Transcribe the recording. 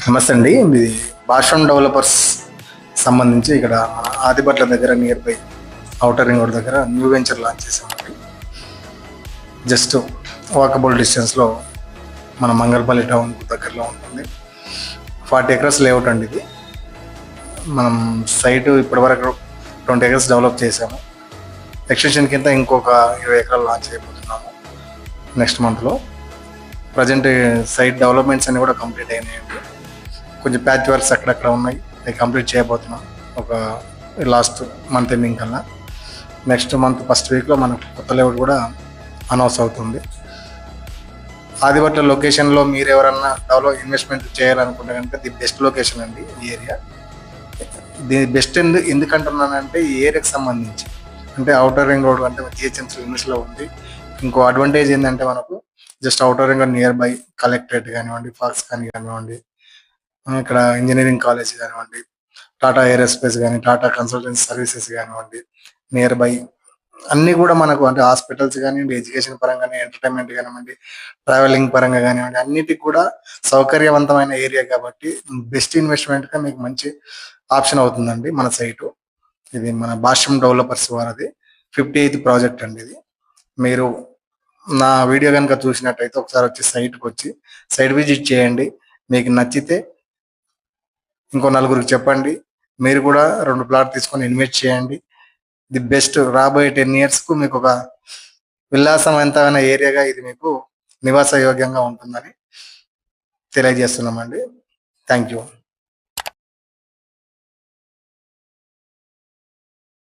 నమస్తే అండి. ఇది భాషం డెవలపర్స్ సంబంధించి ఇక్కడ మన ఆదిబట్ల దగ్గర near by outer ring road దగ్గర న్యూ వెంచర్ లాంచ్ చేసామండి. జస్ట్ వాకబుల్ డిస్టెన్స్లో మన మంగళపల్లి టౌన్ దగ్గరలో ఉంటుంది. 40 acres లేఅవుట్ అండి ఇది. మనం సైట్ ఇప్పటివరకు 20 acres డెవలప్ చేసాము. ఎక్స్టెన్షన్ కింద ఇంకొక 20 acres లాంచ్ చేయబోతున్నాము నెక్స్ట్ మంత్లో. ప్రజెంట్ సైట్ డెవలప్మెంట్స్ అన్ని కూడా కంప్లీట్ అయినాయండి. కొంచెం ప్యాచ్ వర్క్స్ అక్కడక్కడ ఉన్నాయి, అవి కంప్లీట్ చేయబోతున్నాం ఒక లాస్ట్ మంత్ ఎండింగ్ కల్లా. నెక్స్ట్ మంత్ ఫస్ట్ వీక్లో మనకు కొత్త లేఅవుట్ కూడా అనౌన్స్ అవుతుంది. ఆదిబట్ల లొకేషన్లో మీరు ఎవరన్నా ఇన్వెస్ట్మెంట్ చేయాలనుకుంటే కనుక ది బెస్ట్ లొకేషన్ అండి ఈ ఏరియా. దీని బెస్ట్ ఎందుకంటున్నానంటే ఈ ఏరియాకి సంబంధించి అంటే ఔటర్ రింగ్ రోడ్ అంటే జిహెచ్ఎంసీ లిమిట్స్లో ఉంది. ఇంకో అడ్వాంటేజ్ ఏంటంటే మనకు just outer ring road near by collectorate కానివ్వండి, ఫాక్స్ కానివ్వండి, ఇక్కడ ఇంజనీరింగ్ కాలేజ్ కానివ్వండి, టాటా ఏరోస్పేస్ కానీ, టాటా కన్సల్టెన్సీ సర్వీసెస్ కానివ్వండి, నియర్ బై అన్నీ కూడా మనకు అంటే హాస్పిటల్స్ కానివ్వండి, ఎడ్యుకేషన్ పరంగా ఎంటర్టైన్మెంట్ కానివ్వండి, ట్రావెలింగ్ పరంగా కానివ్వండి, అన్నిటికి కూడా సౌకర్యవంతమైన ఏరియా కాబట్టి బెస్ట్ ఇన్వెస్ట్మెంట్గా మీకు మంచి ఆప్షన్ అవుతుందండి మన సైటు. ఇది మన భాష్యం డెవలపర్స్ వారిది 58th ప్రాజెక్ట్ అండి ఇది. మీరు నా వీడియో కనుక చూసినట్టయితే ఒకసారి వచ్చి సైట్కి వచ్చి సైట్ విజిట్ చేయండి. మీకు నచ్చితే ఇంకో నలుగురికి చెప్పండి. మీరు కూడా 2 ప్లాట్ తీసుకొని ఇన్వెస్ట్ చేయండి. ది బెస్ట్ రాబోయే 10 yearsకు మీకు ఒక విలాసవంతమైన ఏరియాగా ఇది మీకు నివాస యోగ్యంగా ఉంటుందని తెలియజేస్తున్నామండి. Thank you.